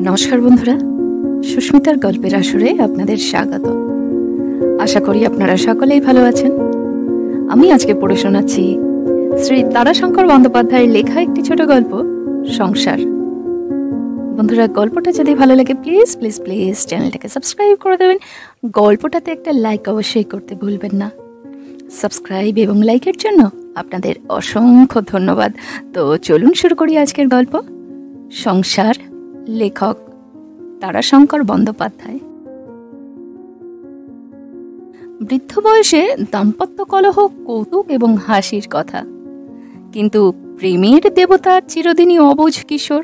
নমস্কার বন্ধুরা, সুস্মিতার গল্পের আসরে আপনাদের স্বাগত। আশা করি আপনারা সকলেই ভালো আছেন। আমি আজকে পড়ে শোনাচ্ছি শ্রী তারাশঙ্কর বন্দ্যোপাধ্যায়ের লেখা একটি ছোট গল্প, সংসার। বন্ধুরা, গল্পটা যদি ভালো লাগে প্লিজ প্লিজ প্লিজ চ্যানেলটাকে সাবস্ক্রাইব করে দেবেন। গল্পটাতে একটা লাইক অবশ্যই করতে ভুলবেন না। সাবস্ক্রাইব এবং লাইকের জন্য আপনাদের অসংখ্য ধন্যবাদ। তো চলুন শুরু করি আজকের গল্প, সংসার। লেখক তারাশঙ্কর বন্দ্যোপাধ্যায়। বৃদ্ধ বয়সে দাম্পত্য কলহ, কৌতুক এবং হাসির কথা, কিন্তু প্রেমের দেবতা চিরদিনই অবুঝ কিশোর।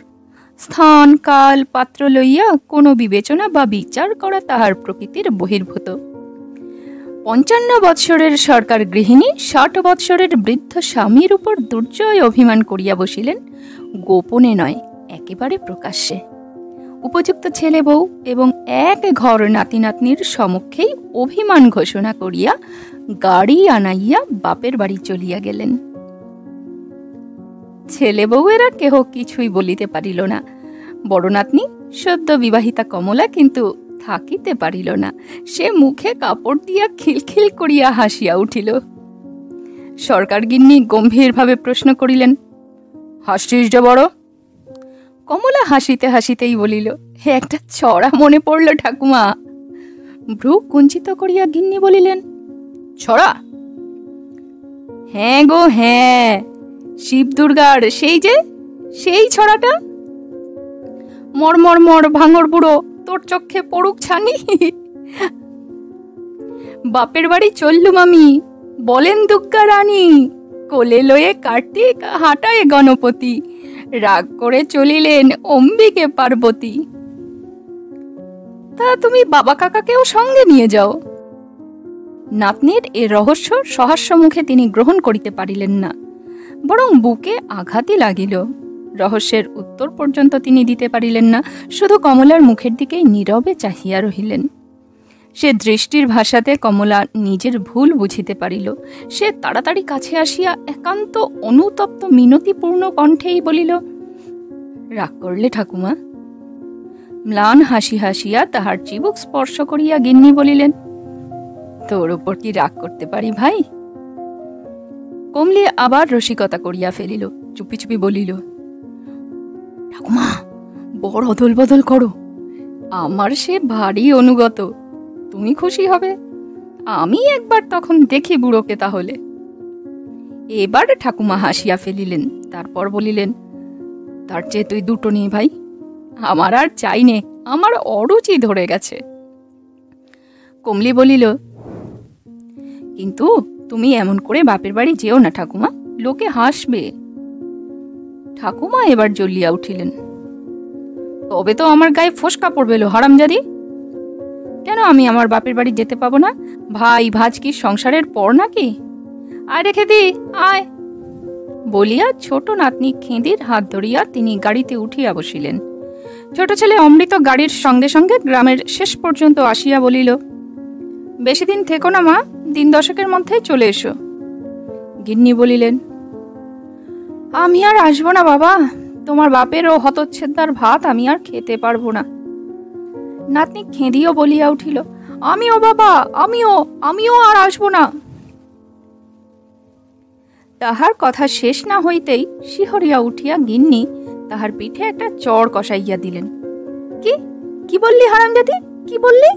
স্থান কাল পাত্র লইয়া কোনো বিবেচনা বা বিচার করা তাহার প্রকৃতির বহির্ভূত। ৫৫ বৎসরের সরকার গৃহিণী ৬০ বৎসরের বৃদ্ধ স্বামীর উপর দুর্জয় অভিমান করিয়া বসিলেন, গোপনে নয় একেবারে প্রকাশ্যে। উপযুক্ত ছেলে বউ এবং এক ঘর নাতি নাতনির সমক্ষেই অভিমান ঘোষণা করিয়া গাড়ি আনাইয়া বাপের বাড়ি চলিয়া গেলেন। ছেলে বউয়েরা কেহ কিছুই বলিতে পারিল না। বড় নাতনি সদ্য বিবাহিতা কমলা কিন্তু থাকিতে পারিল না। সে মুখে কাপড় দিয়া খিলখিল করিয়া হাসিয়া উঠিল। সরকার গিন্নি গম্ভীরভাবে প্রশ্ন করিলেন, হাসছিস যে বড়? কমলা হাসিতে হাসিতেই বলিল, হে একটা ছড়া মনে পড়ল ঠাকুমা। ভ্রু কুঞ্চিত করিয়া গিন্নি বলিলেন, ছড়া? হ্যাঁ গো হ্যাঁ, শিব দুর্গার সেই ছড়াটা। মর মর ভাঙর বুড়ো, তোর চক্ষে পড়ুক ছানি। বাপের বাড়ি চললুম আমি, বলেন দুর্গা রানী, কোলে লয়ে কার্তিক হাঁটায় গণপতি, রাগ করে চলিলেন অম্বিকে পার্বতী। তা তুমি বাবা কাকাকেও সঙ্গে নিয়ে যাও। নাতনির এ রহস্য সহাস্য মুখে তিনি গ্রহণ করিতে পারিলেন না, বরং বুকে আঘাতই লাগিল। রহস্যের উত্তর পর্যন্ত তিনি দিতে পারিলেন না, শুধু কমলার মুখের দিকেই নীরবে চাহিয়া রহিলেন। সে দৃষ্টির ভাষাতে কমলা নিজের ভুল বুঝিতে পারিল। সে তাড়াতাড়ি কাছে আসিয়া একান্ত অনুতপ্ত মিনতিপূর্ণ কণ্ঠেই বলিল, রাগ করলে ঠাকুমা? ম্লান হাসি হাসিয়া তাহার চিবুক স্পর্শ করিয়া গিন্নি বলিলেন, তোর উপর কি রাগ করতে পারি ভাই? কমলি আবার রসিকতা করিয়া ফেলিল, চুপি চুপি বলিল, ঠাকুমা বড় অদল বদল করো, আমার সে ভারী অনুগত, তুমি খুশি হবে। আমি একবার তখন দেখি বুড়োকে তাহলে। এবার ঠাকুমা হাসিয়া ফেলিলেন, তারপর বলিলেন, তার চেয়ে তুই দুটো নিয়ে ভাই, আমার আর চাই নে, আমার অরুচি ধরে গেছে। কমলি বলিল, কিন্তু তুমি এমন করে বাপের বাড়ি যেও না ঠাকুমা, লোকে হাসবে। ঠাকুমা এবার জ্বলিয়া উঠিলেন, তবে তো আমার গায়ে ফোসকা পড়বে লো হারামজাদি। কেন আমি আমার বাপের বাড়ি যেতে পাবো না? ভাই ভাজ কি সংসারের পর নাকি? আয় রেখে দি আয় বলিয়া ছোট নাতনি খেঁদির হাত ধরিয়া তিনি গাড়িতে উঠিয়া বসিলেন। ছোট ছেলে অমৃত গাড়ির সঙ্গে সঙ্গে গ্রামের শেষ পর্যন্ত আসিয়া বলিল, বেশি দিন থেকো না মা, 10 মধ্যেই চলে এসো। গিন্নি বলিলেন, আমি আর আসবো না বাবা, তোমার বাপের ও হতচ্ছেদার ভাত আমি আর খেতে পারবো না। নাতনি খেঁদিও বলিয়া উঠিল, আমিও বাবা, আমিও আর আসবো না। তাহার কথা শেষ না হইতেই শিহরিয়া উঠিয়া গিন্নি তাহার পিঠে একটা চড় কষাইয়া দিলেন। কি বললি হারামজাদি, কি বললি?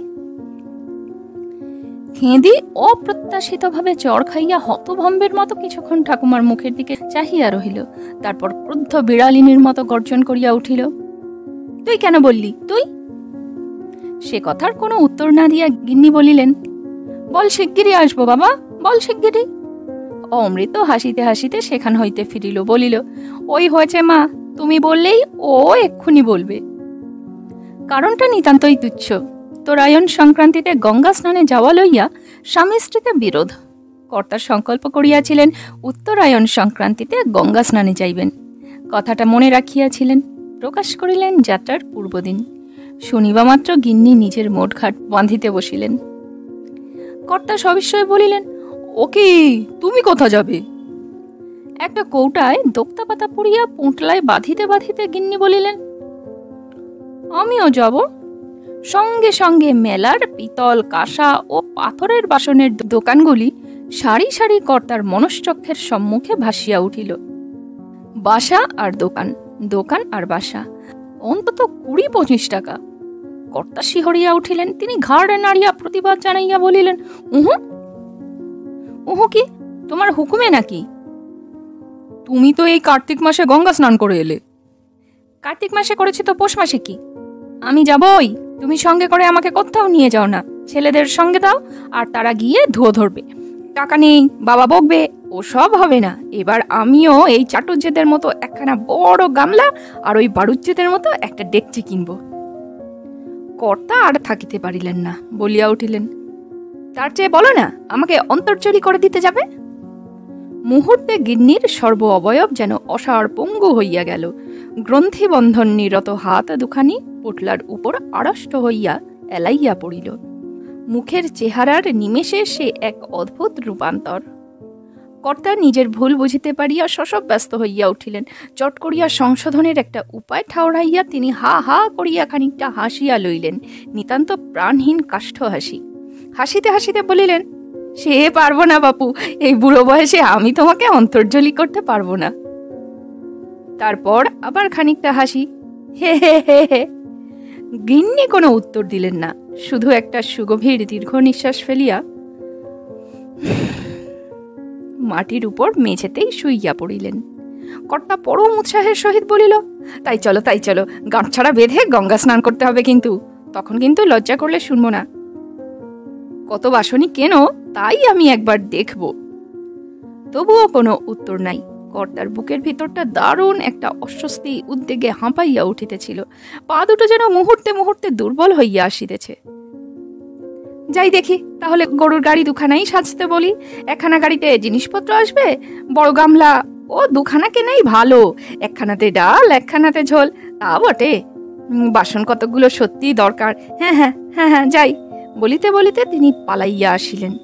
খেঁদি অপ্রত্যাশিতভাবে চড় খাইয়া হতভম্বের মতো কিছুক্ষণ ঠাকুমার মুখের দিকে চাহিয়া রহিল, তারপর ক্রুদ্ধ বিড়ালিনীর মতো গর্জন করিয়া উঠিল, তুই কেন বললি? তুই? সে কথার কোনো উত্তর না দিয়া গিন্নি বলিলেন, বল শিগগিরই আসবো বাবা, বল শিগগিরই। অমৃত হাসিতে হাসিতে সেখান হইতে ফিরিল, বলিল, ওই হয়েছে মা, তুমি বললেই ও এক্ষুনি বলবে। কারণটা নিতান্তই তুচ্ছ। উত্তরায়ণ সংক্রান্তিতে গঙ্গা স্নানে যাওয়া লইয়া স্বামী স্ত্রীতে বিরোধ। কর্তা সংকল্প করিয়াছিলেন উত্তরায়ণ সংক্রান্তিতে গঙ্গা স্নানে যাইবেন। কথাটা মনে রাখিয়াছিলেন, প্রকাশ করিলেন যাত্রার পূর্বদিন। শুনিবা মাত্র গিন্নি নিজের মোটঘাট বাঁধিতে বসিলেন। কর্তা সবিস্ময়ে বলিলেন, ও কি, তুমি কোথা যাবে? একটা কৌটায় দোক্তা পাতা পুড়িয়া পুঁটলায় বাঁধিতে বাঁধিতে গিন্নি বলিলেন, আমিও যাব। সঙ্গে সঙ্গে মেলার পিতল, কাঁসা ও পাথরের বাসনের দোকানগুলি সারি সারি কর্তার মনশ্চক্ষের সম্মুখে ভাসিয়া উঠিল। বাসা আর দোকান, দোকান আর বাসা, অন্তত 20-25 টাকা। কর্তা শিহরিয়া উঠিলেন। তিনি ঘাড় নাড়িয়া প্রতিবাদ জানাইয়া বলিলেন, উহু উহু কি তোমার হুকুমে নাকি? তুমি তো এই কার্তিক মাসে গঙ্গা স্নান করে এলে। কার্তিক মাসে করেছি তো পৌষ মাসে কি? আমি যাবই, তুমি সঙ্গে করে আমাকে কোথাও নিয়ে যাও না। ছেলেদের সঙ্গে দাও, আর তারা গিয়ে ধুয়ো ধরবে। টাকা নেই, বাবা বকবে, ও সব হবে না। এবার আমিও এই চাটুজ্যেদের মতো একখানা বড় গামলা আর ওই বাড়ুজ্যেদের মতো একটা ডেকচি কিনবো। কর্তা আর থাকিতে পারিলেন না, বলিয়া উঠিলেন, তার চেয়ে বলো না আমাকে অন্তর্জলি করে দিতে যাবে। মুহূর্তে গিন্নির সর্ব অবয়ব যেন অসাড় পঙ্গু হইয়া গেল। গ্রন্থিবন্ধন নিরত হাত দুখানি পুটলার উপর আড়ষ্ট হইয়া এলাইয়া পড়িল। মুখের চেহারার নিমেষে সে এক অদ্ভুত রূপান্তর। কর্তা নিজের ভুল বুঝিতে পারিয়া শশব ব্যস্ত হইয়া উঠিলেন। চট করিয়া সংশোধনের একটা উপায় ঠাউরাইয়া তিনি হা হা করিয়া খানিকটা হাসিয়া লইলেন, নিতান্ত প্রাণহীন কাষ্ঠ হাসি। হাসিতে হাসিতে বলিলেন, সে পারবো না বাপু, এই বুড়ো বয়সে আমি তোমাকে অন্তর্জলি করতে পারবো না। তারপর আবার খানিকটা হাসি, হে হে হে হে। গিন্নি কোনো উত্তর দিলেন না, শুধু একটা সুগভীর দীর্ঘ নিঃশ্বাস ফেলিয়া মাটির উপর মেঝেতেই শুইয়া পড়িলেন। কর্তা পরম উৎসাহের সহিত বলিল, তাই চলো তাই চলো, গাঁটছাড়া বেঁধে গঙ্গা স্নান করতে হবে, কিন্তু তখন কিন্তু লজ্জা করলে শুনবো না। কত বাসনি কেন, তাই আমি একবার দেখব। তবুও কোনো উত্তর নাই। কর্তার বুকের ভিতরটা দারুণ একটা অস্বস্তি উদ্বেগে হাঁপাইয়া উঠিতেছিল। পা দুটো যেন মুহূর্তে মুহূর্তে দুর্বল হইয়া আসিতেছে। যাই দেখি তাহলে, গরুর গাড়ি দুখানাই সাজতে বলি। একখানা গাড়িতে জিনিসপত্র আসবে, বড় গামলা ও দুখানা কেনাই ভালো। একখানাতে ডাল, একখানাতে ঝোল, তা বটে। বাসন কতগুলো সত্যি দরকার। হ্যাঁ হ্যাঁ হ্যাঁ হ্যাঁ যাই। বলিতে বলিতে তিনি পালাইয়া আসিলেন।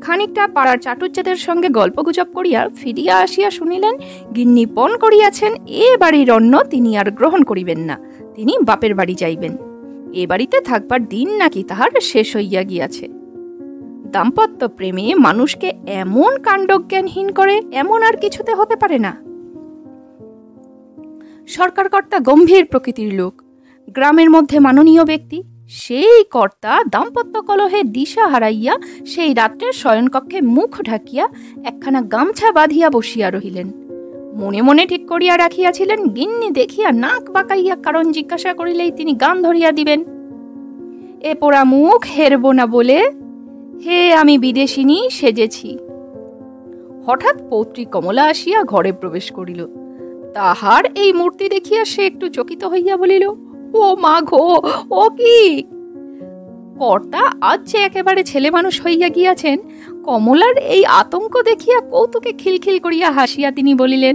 খানিকটা পাড়ার চাটুজ্যেদের সঙ্গে গল্পগুজব করিয়া ফিরিয়া আসিয়া শুনিলেন, গিন্নি পণ করিয়াছেন এ বাড়ির অন্ন তিনি আর গ্রহণ করিবেন না, তিনি বাপের বাড়ি যাইবেন। এ বাড়িতে থাকবার দিন নাকি তাহার শেষ হইয়া গিয়াছে। দাম্পত্য প্রেমে মানুষকে এমন কাণ্ডজ্ঞানহীন করে, এমন আর কিছুতে হতে পারে না। সরকার কর্তা গম্ভীর প্রকৃতির লোক, গ্রামের মধ্যে মাননীয় ব্যক্তি। সেই কর্তা দাম্পত্য কলহে দিশা হারাইয়া সেই রাত্রে শয়নকক্ষে মুখ ঢাকিয়া একখানা গামছা বাঁধিয়া বসিয়া রহিলেন। মনে মনে ঠিক করিয়া রাখিয়াছিলেন, গিন্নি দেখিয়া নাক বাঁকাইয়া কারণ জিজ্ঞাসা করিলেই তিনি গান ধরিয়া দিবেন। এ পোড়া মুখ হেরব না বলে হে আমি বিদেশিনী সেজেছি। হঠাৎ পৌত্রী কমলা আসিয়া ঘরে প্রবেশ করিল। তাহার এই মূর্তি দেখিয়া সে একটু চকিত হইয়া বলিল, ও মা গো, ও কি! কর্তা আজ যে একেবারে ছেলে মানুষ হইয়া গিয়াছেন, কমলার এই আতঙ্ক দেখিয়া কৌতুকে খিলখিল করিয়া হাসিয়া তিনি বলিলেন,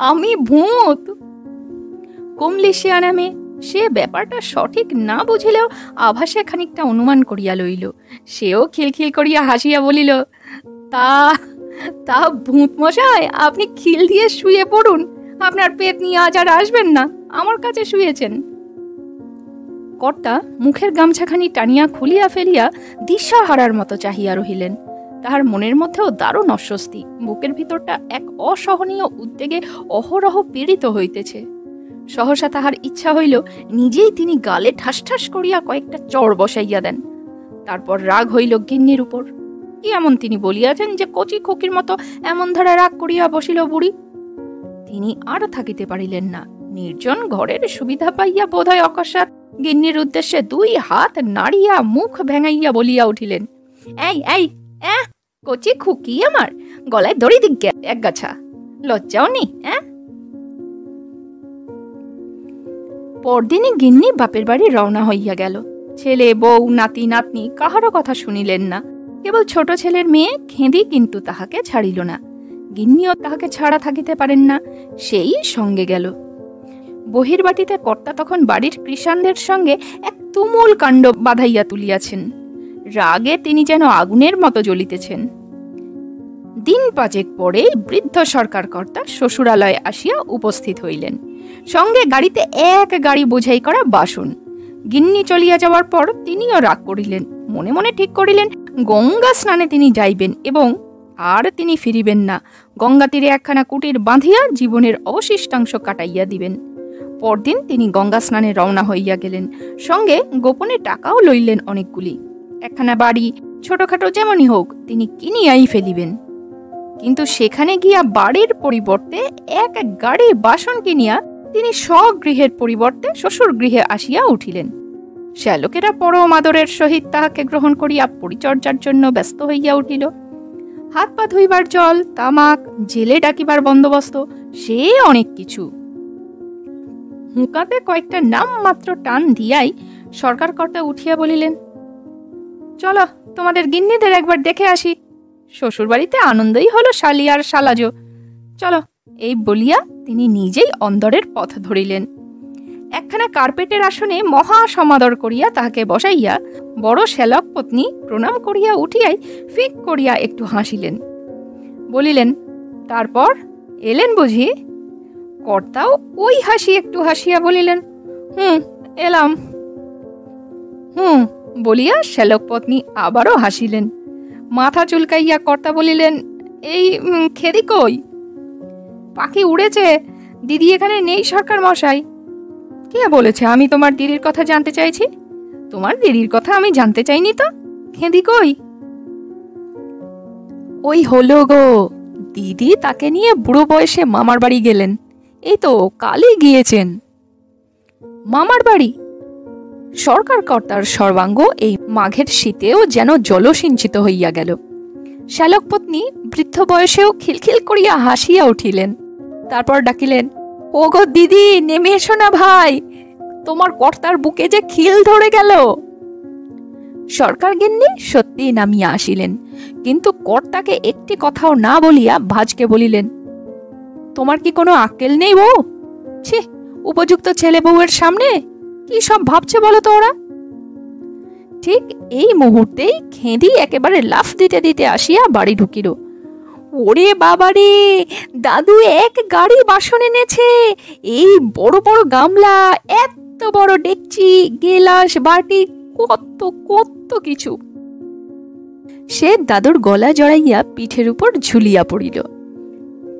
আমি ভূত। কমলি শিয়ানা মেয়ে, সে ব্যাপারটা সঠিক না বুঝিলেও আভাসে খানিকটা অনুমান করিয়া লইল। সেও খিলখিল করিয়া হাসিয়া বলিল, তা তা ভূত মশাই, আপনি খিল দিয়ে শুয়ে পড়ুন, আপনার পেট নিয়ে আজ আর আসবেন না, আমার কাছে শুয়েছেন। কর্তা মুখের গামছাখানি টানিয়া খুলিয়া ফেলিয়া দিশা হারার মতো চাহিয়া রহিলেন। তাহার মনের মধ্যেও দারুণ অস্বস্তি, বুকের ভিতরটা এক অসহনীয় উদ্বেগে অহরহ পীড়িত হইতেছে। সহসা তাহার ইচ্ছা হইল নিজেই তিনি গালে ঠাস ঠাস করিয়া কয়েকটা চড় বসাইয়া দেন। তারপর রাগ হইল গিন্নির উপর। কি এমন তিনি বলিয়াছেন যে কচি খকির মতো এমন ধারা রাগ করিয়া বসিল বুড়ি? তিনি আর থাকিতে পারিলেন না। নির্জন ঘরের সুবিধা পাইয়া বোধহয় অকস্মাৎ গিন্নির উদ্দেশ্যে 2 হাত নাড়িয়া মুখ ভেঙাইয়া বলিয়া উঠিলেন, এই এই কচি খুকি আমার, গলায় দড়ি দিক এক গাছা, লজ্জাও নি? পরদিনে গিন্নি বাপের বাড়ি রওনা হইয়া গেল। ছেলে, বউ, নাতি নাতনি কাহারও কথা শুনিলেন না। কেবল ছোট ছেলের মেয়ে খেঁদি কিন্তু তাহাকে ছাড়িল না। গিন্নিও তাহাকে ছাড়া থাকিতে পারেন না, সেই সঙ্গে গেল। বহির্বাটিতে কর্তা তখন বাড়ির কৃষাণদের সঙ্গে এক তুমুল কাণ্ড বাঁধাইয়া তুলিয়াছেন। রাগে তিনি যেন আগুনের মতো জ্বলিতেছেন। দিন 5 পরে বৃদ্ধ সরকার কর্তা শ্বশুরালয়ে আসিয়া উপস্থিত হইলেন। সঙ্গে গাড়িতে এক গাড়ি বোঝাই করা বাসন। গিন্নি চলিয়া যাওয়ার পর তিনিও রাগ করিলেন, মনে মনে ঠিক করিলেন গঙ্গা স্নানে তিনি যাইবেন এবং আর তিনি ফিরিবেন না। গঙ্গা তীরে একখানা কুটির বাঁধিয়া জীবনের অবশিষ্টাংশ কাটাইয়া দিবেন। পরদিন তিনি গঙ্গা স্নানে রওনা হইয়া গেলেন। সঙ্গে গোপনে টাকাও লইলেন অনেকগুলি। একখানা বাড়ি ছোটখাটো যেমনই হোক তিনি কিনিয়াই ফেলিবেন। কিন্তু সেখানে গিয়া বাড়ির পরিবর্তে এক গাড়ি বাসন কিনিয়া তিনি স্বগৃহের পরিবর্তে শ্বশুর গৃহে আসিয়া উঠিলেন। শ্যালকেরা পরম আদরের সহিত তাহাকে গ্রহণ করিয়া পরিচর্যার জন্য ব্যস্ত হইয়া উঠিল। হাত পা ধুইবার জল, তামাক, জেলে ডাকিবার বন্দোবস্ত, সে অনেক কিছু। হুঁকাতে কয়েকটা নাম মাত্র টান দিয়াই সরকার কর্তা উঠিয়া বলিলেন, চলো তোমাদের গিন্নিদের একবার দেখে আসি। শ্বশুর বাড়িতে আনন্দই হলো শালি আর শালাজো, চলো। এই বলিয়া তিনি নিজেই অন্দরের পথ ধরিলেন। একখানা কার্পেটের আসনে মহা সমাদর করিয়া তাহাকে বসাইয়া বড় শ্যালক পত্নী প্রণাম করিয়া উঠিয়াই ফিক করিয়া একটু হাসিলেন। বলিলেন, তারপর এলেন বুঝি? কর্তাও ওই হাসি একটু হাসিয়া বলিলেন, এলাম। বলিয়া শ্যালক পত্নী আবারও হাসিলেন। মাথা চুলকাইয়া কর্তা বলিলেন, এই খেদি কই? পাখি উড়েছে, দিদি এখানে নেই সরকার মশাই। কে বলেছে আমি তোমার দিদির কথা জানতে চাইছি? তোমার দিদির কথা আমি জানতে চাইনি তো। খেদি কই? ওই হলো গো, দিদি তাকে নিয়ে বুড়ো বয়সে মামার বাড়ি গেলেন। এই তো কালই গিয়েছেন। মামার বাড়ি? সরকার কর্তার সর্বাঙ্গ এই মাঘের শীতেও যেন জলসিঞ্চিত হইয়া গেল। শ্যালক পত্নী বৃদ্ধ বয়সেও খিলখিল করিয়া হাসিয়া উঠিলেন। তারপর ডাকিলেন, ও গো দিদি, নেমে এসো না ভাই, তোমার কর্তার বুকে যে খিল ধরে গেল। সরকার গিন্নি সত্যি নামিয়া আসিলেন, কিন্তু কর্তাকে একটি কথাও না বলিয়া ভাজকে বলিলেন, তোমার কি কোনো আক্কেল নেই বউ? ছি, উপযুক্ত ছেলে বউয়ের সামনে কি সব ভাবছে বলো তো ওরা? ঠিক এই মুহূর্তেই খেদি একেবারে লাফ দিতে দিতে আসিয়া বাড়ি ঢুকিল। ওরে বাবারে, দাদু এক গাড়ি বাসন এনেছে, এই বড় বড় গামলা, এত বড় ডেকচি, গেলাস, বাটি, কত কত কিছু। সে দাদুর গলা জড়াইয়া পিঠের উপর ঝুলিয়া পড়িল।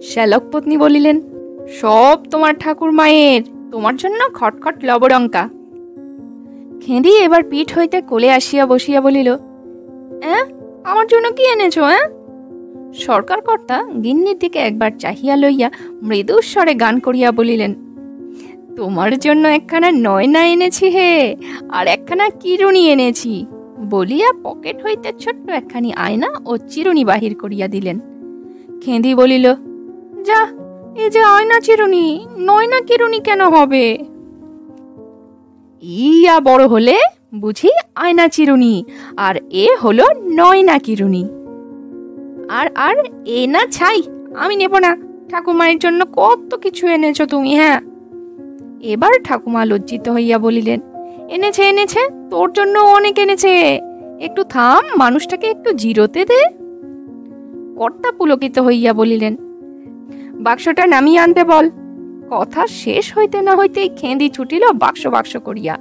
শ্যালক পত্নী বলিলেন, সব তোমার ঠাকুর মায়ের, তোমার জন্য খটখট লবডঙ্কা। খেঁদি এবার পিঠ হইতে কোলে আসিয়া বসিয়া বলিল, আমার জন্য কি এনেছো? সরকার কর্তা গিন্নির দিকে একবার চাহিয়া লইয়া মৃদু স্বরে গান করিয়া বলিলেন, তোমার জন্য একখানা নয়না এনেছি হে, আর একখানা কিরুনি এনেছি। বলিয়া পকেট হইতে ছোট্ট একখানি আয়না ও চিরুনি বাহির করিয়া দিলেন। খেঁদি বলিল, যা, এ যে আয়না চিরুনি, নয়না কিরুনি কেন হবে? ইয়া বড় হলে বুঝি আয়না চিরুনি, আর এ হলো নয়না কিরুনি। আর আর এ না ছাই, আমি নেব না। ঠাকুমায়ের জন্য কত কিছু এনেছো তুমি। এবার ঠাকুমা লজ্জিত হইয়া বলিলেন, এনেছে এনেছে, তোর জন্য অনেক এনেছে, একটু থাম, মানুষটাকে একটু জিরোতে দে। কর্তা পুলকিত হইয়া বলিলেন, বাক্সটা নামিয়ে আনতে বল। কথা শেষ হইতে না হইতেই খেঁদি ছুটিল বাক্স বাক্স করিয়া।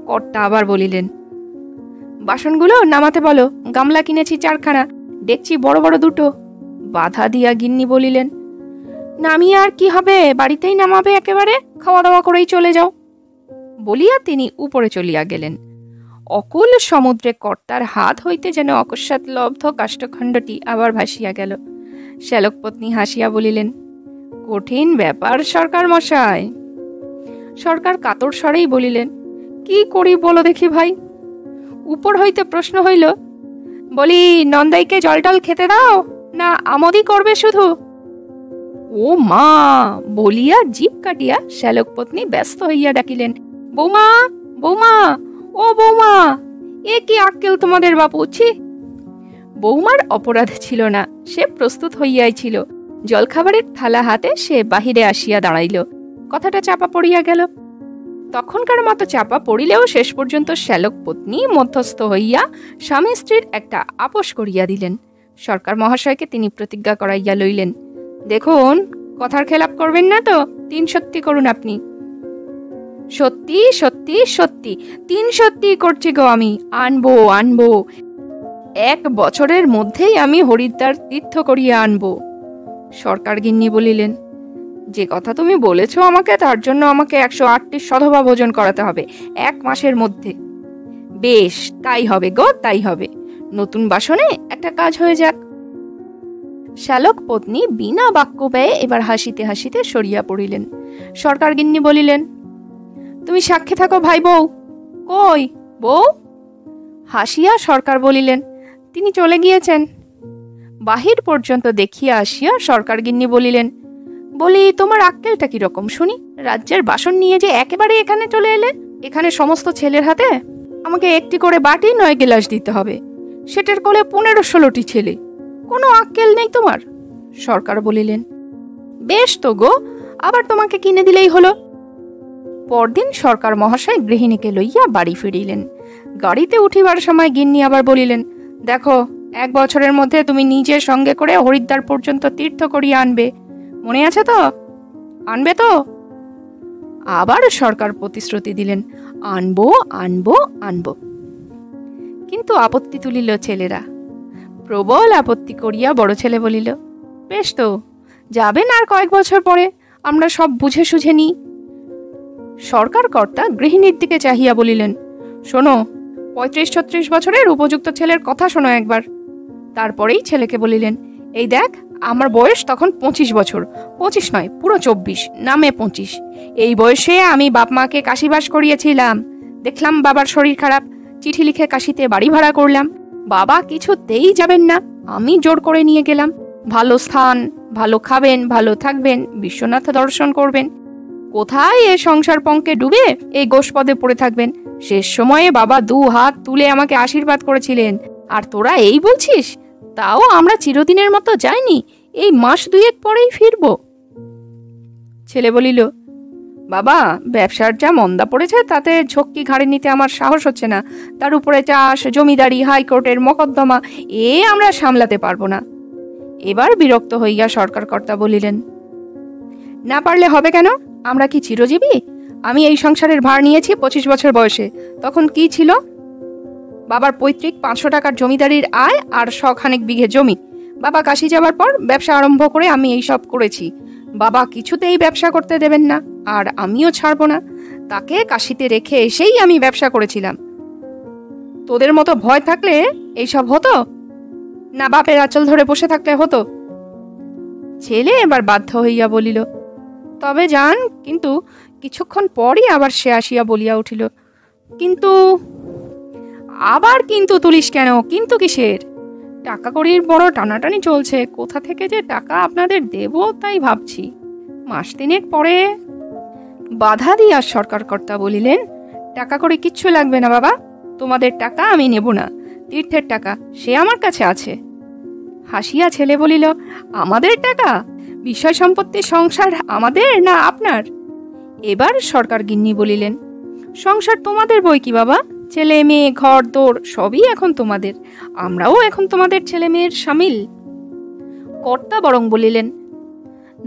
কর্তা আবার বলিলেন, বাসনগুলো নামাতে বলো, গামলা কিনেছি 4খানা, ডেকচি বড় বড় 2টো। বাধা দিয়া গিন্নি বলিলেন, নামিয়ে আর কি হবে, বাড়িতেই নামাবে, একেবারে খাওয়া দাওয়া করেই চলে যাও। বলিয়া তিনি উপরে চলিয়া গেলেন। অকুল সমুদ্রে কর্তার হাত হইতে যেন অকস্মাৎ লব্ধ কাষ্ঠখণ্ডটি আবার ভাসিয়া গেল। শ্যালক পত্নী হাসিয়া বলিলেন, কঠিন ব্যাপার সরকার মশাই। সরকার কাতর স্বরেই বলিলেন, কি করি বলো দেখি ভাই। উপর হইতে প্রশ্ন হইল, বলি নন্দাইকে জল টল খেতে দাও, না আমোদই করবে শুধু? ও মা, বলিয়া জিভ কাটিয়া শ্যালক পত্নী ব্যস্ত হইয়া ডাকিলেন, বৌমা, বৌমা, ও বৌমা, এ কি আক্কেল তোমাদের বাপু! ছি! বৌমার অপরাধ ছিল না, সে প্রস্তুত হইয়াই ছিল। জলখাবারের থালা হাতে সে বাহিরে আসিয়া দাঁড়াইল। কথাটা চাপা পড়িয়া গেল। তখনকার মতো চাপা পড়িলেও শেষ পর্যন্ত শ্যালক পত্নী মধ্যস্থ হইয়া স্বামী স্ত্রীর একটা আপোষ করিয়া দিলেন। সরকার মহাশয়কে তিনি প্রতিজ্ঞা করাইয়া লইলেন, দেখুন, কথার খেলাপ করবেন না তো? তিন সত্যি করুন আপনি। সত্যি সত্যি সত্যি, তিন সত্যি করছি গো আমি, আনবো আনবো, 1 বছরের মধ্যেই আমি হরিদ্বার তীর্থ করিয়ে আনবো। সরকার গিন্নি বলিলেন, যে কথা তুমি বলেছ আমাকে, তার জন্য আমাকে 108টি সধবা ভোজন করাতে হবে 1 মাসের মধ্যে। বেশ, তাই হবে গো, তাই হবে। নতুন বাসনে একটা কাজ হয়ে যাক। শ্যালক পত্নী বিনা বাক্য ব্যয়ে এবার হাসিতে হাসিতে সরিয়া পড়িলেন। সরকার গিন্নি বলিলেন, তুমি সাক্ষী থাকো ভাই বউ। কই বউ? হাসিয়া সরকার বলিলেন, তিনি চলে গিয়েছেন। বাহির পর্যন্ত দেখিয়া আসিয়া সরকার গিন্নি বলিলেন, বলি তোমার আক্কেলটা কিরকম শুনি? রাজ্যের বাসন নিয়ে যে একেবারে এখানে চলে এলে। এখানে সমস্ত ছেলের হাতে আমাকে একটি করে বাটি 9 গ্লাস দিতে হবে, সেটার কোলে 15-16টি ছেলে। কোনো আক্কেল নেই তোমার? সরকার বলিলেন, বেশ তো গো, আবার তোমাকে কিনে দিলেই হলো। পরদিন সরকার মহাশয় গৃহিণীকে লইয়া বাড়ি ফিরিলেন। গাড়িতে উঠিবার সময় গিন্নি আবার বলিলেন, দেখো 1 বছরের মধ্যে তুমি নিজের সঙ্গে করে হরিদ্বার পর্যন্ত তীর্থ করিয়ে আনবে, মনে আছে তো? আনবে তো? আবার সরকার প্রতিশ্রুতি দিলেন, আনবো আনবো আনবো। কিন্তু আপত্তি তুলিল ছেলেরা। প্রবল আপত্তি করিয়া বড় ছেলে বলিল, বেশ তো, যাবেন আর কয়েক বছর পরে, আমরা সব বুঝে সুঝে নিই। সরকার কর্তা গৃহিণীর দিকে চাহিয়া বলিলেন, শোনো, 35-36 বছরের উপযুক্ত ছেলের কথা শোনো একবার। তারপরেই ছেলেকে বলিলেন, এই দেখ, আমার বয়স তখন 25 বছর, 25 নয়, পুরো 24, নামে 25। এই বয়সে আমি বাপ মাকে কাশিবাস করিয়েছিলাম। দেখলাম বাবার শরীর খারাপ, চিঠি লিখে কাশিতে বাড়ি ভাড়া করলাম। বাবা কিছুতেই যাবেন না, আমি জোর করে নিয়ে গেলাম। ভালো স্থান, ভালো খাবেন, ভালো থাকবেন, বিশ্বনাথ দর্শন করবেন। কোথায় এ সংসার পঙ্কে ডুবে এই গোষ্পদে পড়ে থাকবেন? শেষ সময়ে বাবা 2 হাত তুলে আমাকে আশীর্বাদ করেছিলেন, আর তোরা এই বলছিস? তাও আমরা চিরদিনের মতো যাইনি, এই মাস 2 পরেই ফিরব। ছেলে বলিল, বাবা, ব্যবসার যা মন্দা পড়েছে তাতে ঝক্কি ঘাড়ে নিতে আমার সাহস হচ্ছে না। তার উপরে চাষ, জমিদারি, হাইকোর্টের মকদ্দমা, আমরা সামলাতে পারবো না। এবার বিরক্ত হইয়া সরকার কর্তা বলিলেন, না পারলে হবে কেন? আমরা কি চিরজীবী? আমি এই সংসারের ভার নিয়েছি 25 বছর বয়সে। তখন কি ছিল? বাবার পৈতৃক 500 টাকার জমিদারির আয় আর 100 বিঘে জমি। বাবা কাশি যাবার পর ব্যবসা আরম্ভ করে আমি এই সব করেছি। বাবা কিছুতেই ব্যবসা করতে দেবেন না, আর আমিও ছাড়বো না। তাকে কাশিতে রেখে এসেই আমি ব্যবসা করেছিলাম। তোদের মতো ভয় থাকলে এইসব হতো না? বাপের আঁচল ধরে বসে থাকলে হতো? ছেলে এবার বাধ্য হইয়া বলিল, তবে যান। কিন্তু কিছুক্ষণ পরই আবার সে আসিয়া বলিয়া উঠিল, কিন্তু। আবার কিন্তু তুলিস কেন? কিন্তু কিসের? টাকা কড়ির বড় টানাটানি চলছে, কোথা থেকে যে টাকা আপনাদের দেব তাই ভাবছি। মাস 3 পরে। বাধা দিয়া সরকার কর্তা বলিলেন, টাকা করে কিচ্ছু লাগবে না বাবা, তোমাদের টাকা আমি নেব না। তীর্থের টাকা সে আমার কাছে আছে। হাসিয়া ছেলে বলিল, আমাদের টাকা? বিষয় সম্পত্তি সংসার আমাদের না আপনার? এবার সরকার গিন্নি বলিলেন, সংসার তোমাদের বই কি বাবা, ছেলে মেয়ে, ঘর দোর সবই এখন তোমাদের। আমরাও এখন তোমাদের ছেলে মেয়ের শামিল। কর্তা বরং বলিলেন,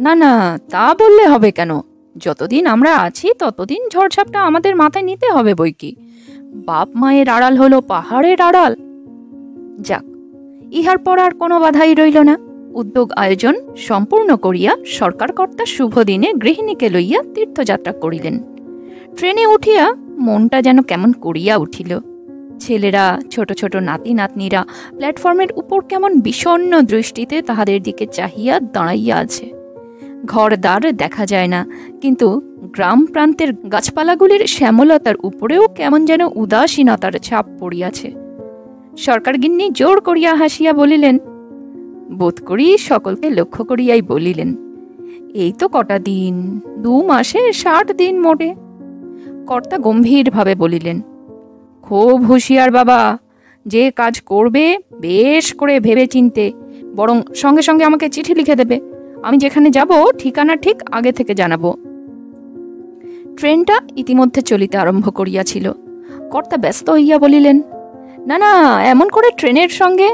না না, তা বললে হবে কেন? যতদিন আমরা আছি ততদিন ঝড়ঝাপটা আমাদের মাথায় নিতে হবে বই কি। বাপ মায়ের আড়াল হলো পাহাড়ের আড়াল। যাক, ইহার পর আর কোনো বাধাই রইল না। উদ্যোগ আয়োজন সম্পূর্ণ করিয়া সরকার কর্তা শুভ দিনে গৃহিণীকে লইয়া তীর্থযাত্রা করিলেন। ট্রেনে উঠিয়া মনটা যেন কেমন করিয়া উঠিল। ছেলেরা, ছোট ছোট নাতি নাতনিরা প্ল্যাটফর্মের উপর কেমন বিষণ্ণ দৃষ্টিতে তাহাদের দিকে চাহিয়া দাঁড়াইয়া আছে। ঘর দ্বার দেখা যায় না, কিন্তু গ্রাম প্রান্তের গাছপালাগুলির শ্যামলতার উপরেও কেমন যেন উদাসীনতার ছাপ পড়িয়াছে। সরকার গিন্নি জোর করিয়া হাসিয়া বলিলেন, বোধ করি সকলকে লক্ষ্য করিয়াই বলিলেন, এই তো কটা দিন, 2 মাসে 60 দিন মোটে। কর্তা গম্ভীরভাবে বলিলেন, খুব হুঁশিয়ার বাবা, যে কাজ করবে বেশ করে ভেবে চিনতে, বরং সঙ্গে সঙ্গে আমাকে চিঠি লিখে দেবে। আমি যেখানে যাব ঠিকানা ঠিক আগে থেকে জানাবো। ট্রেনটা ইতিমধ্যে চলিতে আরম্ভ করিয়াছিল। কর্তা ব্যস্ত হইয়া বলিলেন, না না, এমন করে ট্রেনের সঙ্গে।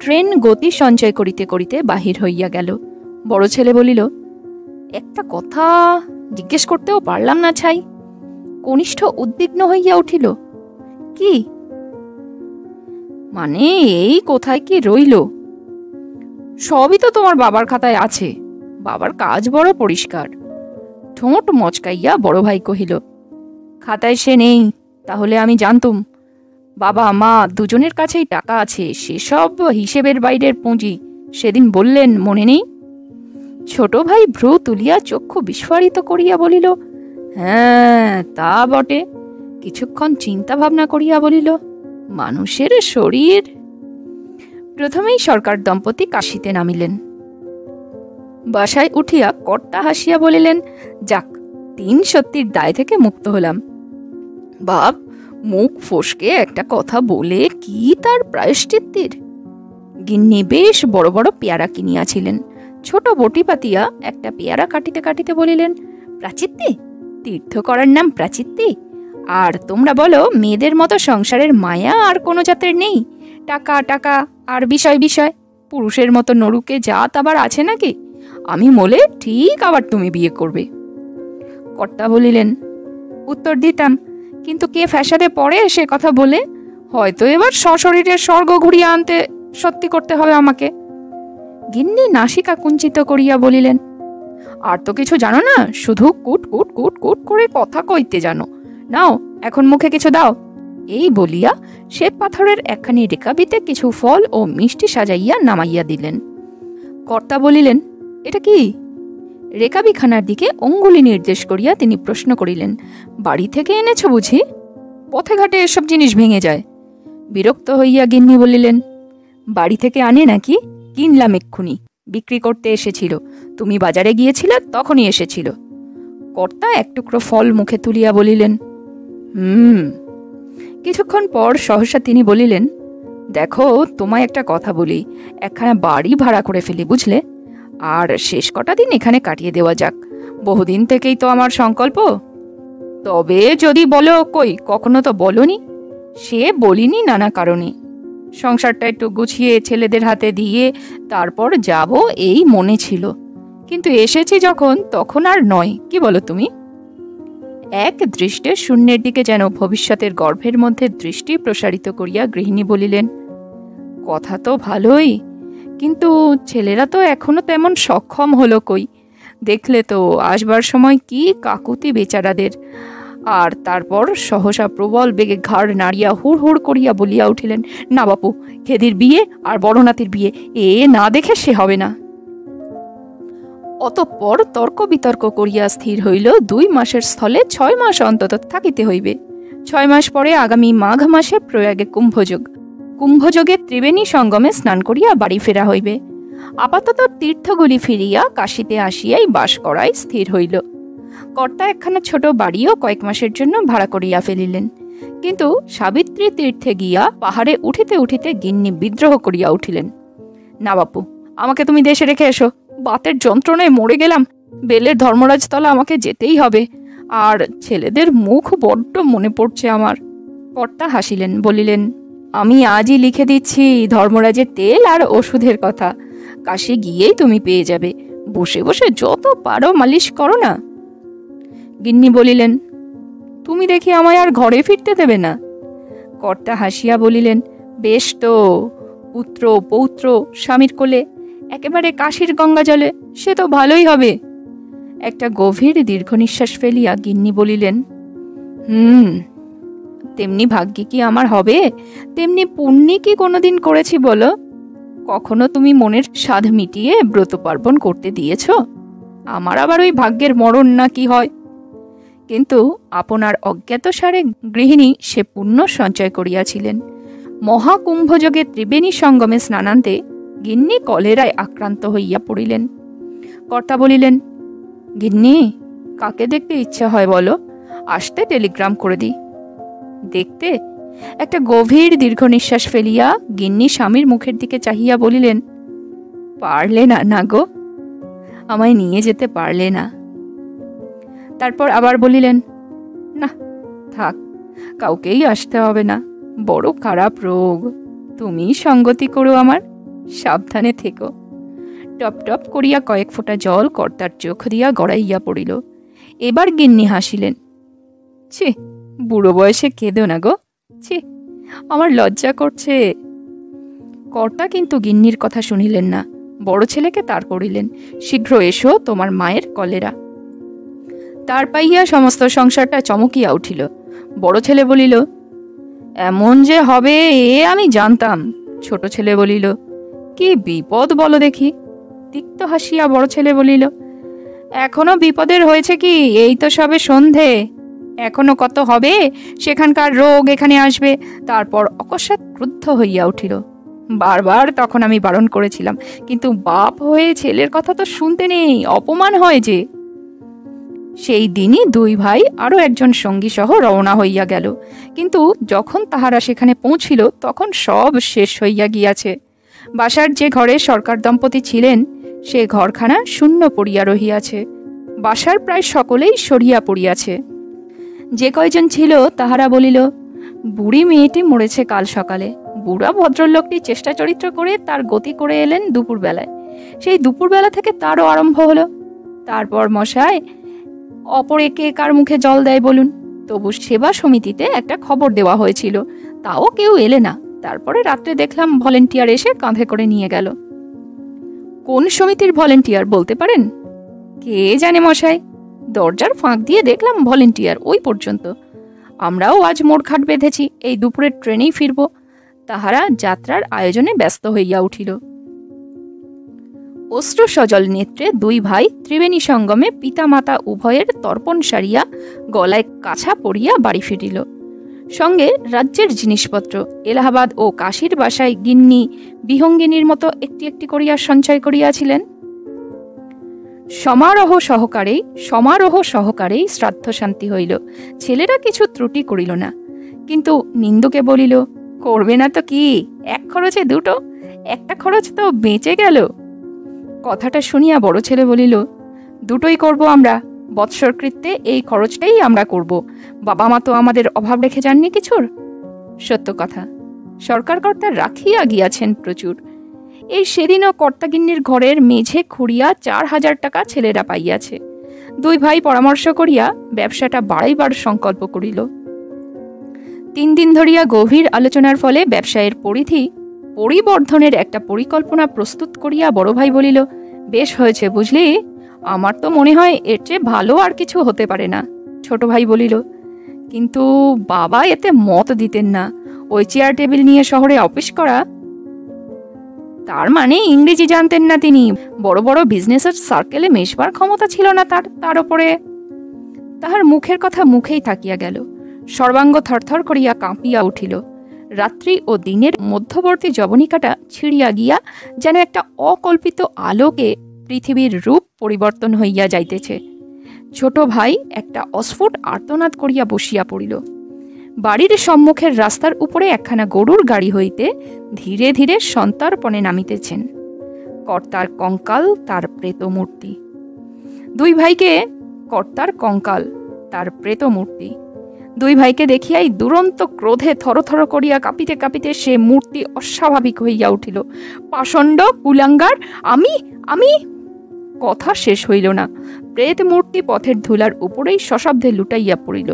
ট্রেন গতি সঞ্চয় করিতে করিতে বাহির হইয়া গেল। বড় ছেলে বলিল, একটা কথা জিজ্ঞেস করতেও পারলাম না ছাই। কনিষ্ঠ উদ্বিগ্ন হইয়া উঠিল। কি? মানে এই কোথায় কি রইল? সবই তো তোমার বাবার খাতায় আছে। বাবার কাজ বড় পরিষ্কার। ঠোঁট মচকাইয়া বড় ভাই কহিল, খাতায় সে নেই, তাহলে আমি জানতুম। বাবা মা দুজনের কাছেই টাকা আছে, সেসব হিসেবের বাইরের পুঁজি। সেদিন বললেন, মনে নেই? ছোট ভাই ভ্রু তুলিয়া চক্ষু বিস্ফারিত করিয়া বলিল, হ্যাঁ তা বটে। কিছুক্ষণ চিন্তা ভাবনা করিয়া বলিল, মানুষের শরীর। প্রথমেই সরকার দম্পতি কাশিতে নামিলেন। বাসায় উঠিয়া কর্তা হাসিয়া বলিলেন, যাক, 3 সত্যির দায় থেকে মুক্ত হলাম। বাপ মুখ ফসকে একটা কথা বলে কি তার প্রায়শ্চিত্তির? গিন্নি বেশ বড় বড় পেয়ারা কিনিয়াছিলেন। ছোট বটি পাতিয়া একটা পেয়ারা কাটিতে কাটিতে বলিলেন, প্রাচিত্তি? তীর্থ করার নাম প্রাচিত্তি? আর তোমরা বলো মেয়েদের মতো সংসারের মায়া আর কোনো জাতের নেই? টাকা টাকা আর বিষয় বিষয়। পুরুষের মতো নরুকে জাত আবার আছে নাকি? আমি বলে ঠিক আবার তুমি বিয়ে করবে। কর্তা বলিলেন, উত্তর দিতাম, কিন্তু কে ফ্যাসাদে পড়ে সে কথা বলে? হয়তো এবার সশরীরের স্বর্গ ঘুরিয়ে আনতে সত্যি করতে হবে আমাকে। গিন্নি নাসিকা কুঞ্চিত করিয়া বলিলেন, আর তো কিছু জানো না, শুধু কুট কুট কুট কুট করে কথা কইতে জানো। নাও এখন মুখে কিছু দাও। এই বলিয়া শ্বেত পাথরের একখানি রেকাবিতে কিছু ফল ও মিষ্টি সাজাইয়া নামাইয়া দিলেন। কর্তা বলিলেন, এটা কি? রেকাবিখানার দিকে অঙ্গুলি নির্দেশ করিয়া তিনি প্রশ্ন করিলেন, বাড়ি থেকে এনেছ বুঝি? পথে ঘাটে এসব জিনিস ভেঙে যায়। বিরক্ত হইয়া গিন্নি বলিলেন, বাড়ি থেকে আনে নাকি? কিনলাম এক্ষুনি। বিক্রি করতে এসেছিল। তুমি বাজারে গিয়েছিলে, তখনই এসেছিল। কর্তা এক টুকরো ফল মুখে তুলিয়া বলিলেন, কিছুক্ষণ পর সহসা তিনি বলিলেন, দেখো তোমায় একটা কথা বলি, একখানা বাড়ি ভাড়া করে ফেলি, বুঝলে? আর শেষ কটা দিন এখানে কাটিয়ে দেওয়া যাক। বহুদিন থেকেই তো আমার সংকল্প। তবে যদি বলো, কই কখনো তো বলনি। সে বলিনি নানা কারণে। সংসারটা একটু গুছিয়ে ছেলেদের হাতে দিয়ে তারপর যাব এই মনে ছিল, কিন্তু এসেছি যখন তখন আর নয়। কি বলো তুমি? এক দৃষ্টে শূন্যের দিকে যেন ভবিষ্যতের গর্ভের মধ্যে দৃষ্টি প্রসারিত করিয়া গৃহিণী বলিলেন, কথা তো ভালোই, কিন্তু ছেলেরা তো এখনো তেমন সক্ষম হলো কই। দেখলে তো আসবার সময় কি কাকুতি বেচারাদের। আর তারপর সহসা প্রবল বেগে ঘাড় নাড়িয়া হুড় হুড় করিয়া বলিয়া উঠিলেন, না বাপু, খেদির বিয়ে আর বড় নাতির বিয়ে এ না দেখে সে হবে না। অতঃপর তর্ক বিতর্ক করিয়া স্থির হইল 2 মাসের স্থলে 6 মাস অন্তত থাকিতে হইবে। 6 মাস পরে আগামী মাঘ মাসে প্রয়াগে কুম্ভযোগ। কুম্ভযোগে ত্রিবেণী সঙ্গমে স্নান করিয়া বাড়ি ফেরা হইবে। আপাতত তীর্থগুলি ফিরিয়া কাশীতে আসিয়াই বাস করাই স্থির হইল। কর্তা একখানা ছোট বাড়িও কয়েক মাসের জন্য ভাড়া করিয়া ফেলিলেন। কিন্তু সাবিত্রী তীর্থে গিয়া পাহাড়ে উঠিতে উঠিতে গিন্নি বিদ্রোহ করিয়া উঠিলেন, না বাপু, আমাকে তুমি দেশে রেখে এসো। বাতের যন্ত্রণায় মরে গেলাম। বেলের ধর্মরাজতলা আমাকে যেতেই হবে। আর ছেলেদের মুখ বড্ড মনে পড়ছে আমার। কর্তা হাসিলেন, বলিলেন, আমি আজই লিখে দিচ্ছি ধর্মরাজের তেল আর ওষুধের কথা। কাশী গিয়েই তুমি পেয়ে যাবে। বসে বসে যত পারো মালিশ করো না। গিন্নি বলিলেন, তুমি দেখি আমায় আর ঘরে ফিরতে দেবে না? কর্তা হাসিয়া বলিলেন, বেশ তো, পুত্র পৌত্র স্বামীর কোলে, একেবারে কাশীর গঙ্গা জলে, সে তো ভালোই হবে। একটা গভীর দীর্ঘ নিঃশ্বাস ফেলিয়া গিন্নি বলিলেন, তেমনি ভাগ্যে কি আমার হবে? তেমনি পুণ্যি কি কোনোদিন করেছি বলো? কখনো তুমি মনের সাধ মিটিয়ে ব্রত পার্বণ করতে দিয়েছ? আমার আবার ওই ভাগ্যের মরণ না কি হয়। কিন্তু আপনার অজ্ঞাতসারে গৃহিণী সে পুণ্য সঞ্চয় করিয়াছিলেন। মহাকুম্ভযোগে ত্রিবেণী সঙ্গমে স্নানান্তে গিন্নি কলেরায় আক্রান্ত হইয়া পড়িলেন। কর্তা বলিলেন, গিন্নি, কাকে দেখতে ইচ্ছা হয় বলো? আসতে টেলিগ্রাম করে দিই। দেখতে? একটা গভীর দীর্ঘ নিঃশ্বাস ফেলিয়া গিন্নি স্বামীর মুখের দিকে চাহিয়া বলিলেন, পারলে না না গো, আমায় নিয়ে যেতে পারলে না। তারপর আবার বলিলেন, না থাক, কাউকেই আসতে হবে না। বড় খারাপ রোগ। তুমি সঙ্গতি করো আমার, সাবধানে থেকো। টপ টপ করিয়া কয়েক ফোঁটা জল কর্তার চোখ দিয়া গড়াইয়া পড়িল। এবার গিন্নি হাসিলেন। ছি, বুড়ো বয়সে কেঁদো না গো, ছি, আমার লজ্জা করছে। কর্তা কিন্তু গিন্নির কথা শুনিলেন না, বড় ছেলেকে তার করিলেন, শীঘ্র এসো, তোমার মায়ের কলেরা। তার পাইয়া সমস্ত সংসারটা চমকিয়া উঠিল। বড় ছেলে বলিল, এমন যে হবে এ আমি জানতাম। ছোট ছেলে বলিল, কি বিপদ বলো দেখি। তিক্ত হাসিয়া বড় ছেলে বলিল, এখনো বিপদের হয়েছে কি, এই তো সবে সন্ধে, এখনো কত হবে, সেখানকার রোগ এখানে আসবে। তারপর অকস্মাৎ ক্রুদ্ধ হইয়া উঠিল। বারবার তখন আমি বারণ করেছিলাম, কিন্তু বাপ হয়ে ছেলের কথা তো শুনতে নেই, অপমান হয় যে। সেই দিনই দুই ভাই আরো একজন সঙ্গী সহ রওনা হইয়া গেল, কিন্তু যখন তাহারা সেখানে পৌঁছিল তখন সব শেষ হইয়া গিয়াছে। বাসার যে ঘরে সরকার দম্পতি ছিলেন সে ঘরখানা শূন্য পড়িয়া রহিয়াছে। বাসার প্রায় সকলেই সরিয়া পড়িয়াছে। যে কয়জন ছিল তাহারা বলিল, বুড়ি মেয়েটি মরেছে কাল সকালে। বুড়া ভদ্রলোকটি চেষ্টা চরিত্র করে তার গতি করে এলেন দুপুরবেলায়। সেই দুপুরবেলা থেকে তারও আরম্ভ হলো। তারপর মশায় অপরে কে কার মুখে জল দেয় বলুন। তবু সেবা সমিতিতে একটা খবর দেওয়া হয়েছিল, তাও কেউ এলে না। তারপরে রাত্রে দেখলাম ভলেন্টিয়ার এসে কাঁধে করে নিয়ে গেল। কোন সমিতির ভলেন্টিয়ার বলতে পারেন? কে জানে মশাই, দরজার ফাঁক দিয়ে দেখলাম ভলেন্টিয়ার, ওই পর্যন্ত। আমরাও আজ মোড়ঘাট বেঁধেছি, এই দুপুরের ট্রেনেই ফিরব। তাহারা যাত্রার আয়োজনে ব্যস্ত হইয়া উঠিল। অশ্রু সজল নেত্রে দুই ভাই ত্রিবেণী সঙ্গমে পিতা মাতা উভয়ের তর্পণ সারিয়া গলায় কাছা পড়িয়া বাড়ি ফিরিল। সঙ্গে রাজ্যের জিনিসপত্র, এলাহাবাদ ও কাশীর বাসায় গিন্নি বিহঙ্গিনীর মতো একটি একটি করিয়া সঞ্চয় করিয়াছিলেন। সমারোহ সহকারেই শ্রাদ্ধ শান্তি হইল। ছেলেরা কিছু ত্রুটি করিল না, কিন্তু নিন্দুকে বলিল, করবে না তো কি, এক খরচে দুটো, একটা খরচ তো বেঁচে গেল। কথাটা শুনিয়া বড় ছেলে বলিল, দুটোই করব আমরা, বৎসরকৃত্যে এই খরচটাই আমরা করব। বাবা মা তো আমাদের অভাব রেখে যাননি কিছুর। সত্য কথা, সরকার কর্তা রাখিয়া গিয়াছেন প্রচুর। এই সেদিনও কর্তাগিন্নির ঘরের মেঝে খুঁড়িয়া 4,000 টাকা ছেলেরা পাইয়াছে। দুই ভাই পরামর্শ করিয়া ব্যবসাটা বাড়াইবার সংকল্প করিল। 3 দিন ধরিয়া গভীর আলোচনার ফলে ব্যবসায়ের পরিবর্ধনের একটা পরিকল্পনা প্রস্তুত করিয়া বড় ভাই বলিল, বেশ হয়েছে বুঝলি, আমার তো মনে হয় এর চেয়ে ভালো আর কিছু হতে পারে না। ছোট ভাই বলিল, কিন্তু বাবা এতে মত দিতেন না, ওই চেয়ার টেবিল নিয়ে শহরে অফিস করা। তার মানে ইংরেজি জানতেন না তিনি, বড় বড় বিজনেসের সার্কেলে মেশবার ক্ষমতা ছিল না তার উপরে। তাহার মুখের কথা মুখেই থাকিয়া গেল, সর্বাঙ্গ থরথর করিয়া কাঁপিয়া উঠিল। রাত্রি ও দিনের মধ্যবর্তী জবনিকাটা ছিড়িয়া গিয়া যেন একটা অকল্পিত আলোকে পৃথিবীর রূপ পরিবর্তন হইয়া যাইতেছে। ছোট ভাই একটা অস্ফুট আর্তনাদ করিয়া বসিয়া পড়িল। বাড়ির সম্মুখের রাস্তার উপরে একখানা গরুর গাড়ি হইতে ধীরে ধীরে সন্তর্পণে নামিতেছেন কর্তার কঙ্কাল, তার প্রেতমূর্তি। দুই ভাইকে কর্তার কঙ্কাল, তার প্রেতমূর্তি। দুই ভাইকে দেখিয়াই দুরন্ত ক্রোধে থরথর করিয়া কাঁপিতে কাঁপিতে সে মূর্তি অস্বাভাবিক হইয়া উঠিল। পাষণ্ড, কুলাঙ্গার, আমি কথা শেষ হইল না। প্রেত মূর্তি পথের ধুলার উপরেই সশব্দে লুটাইয়া পড়িল।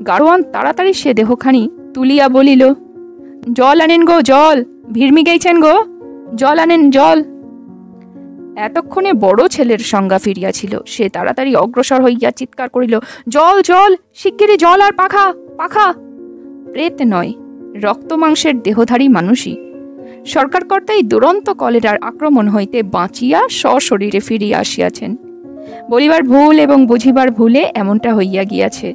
গাড়োয়ান তাড়াতাড়ি সে দেহখানি তুলিয়া বলিল, জল আনেন গো, জল, ভিড়মি গেছেন গো, জল আনেন, জল। এতক্ষণে বড় ছেলের সংজ্ঞা ফিরিয়াছিল। সে তাড়াতাড়ি অগ্রসর হইয়া চিৎকার করিল, জল, জল, শিগগিরি জল আর পাখা, পাখা। প্রেত নয়, রক্ত মাংসের দেহধারী মানুষই। সরকার কর্তাই দুরন্ত কলেরার আক্রমণ হইতে বাঁচিয়া সশরীরে ফিরিয়া আসিয়াছেন। বলিবার ভুল এবং বুঝিবার ভুলে এমনটা হইয়া গিয়াছে।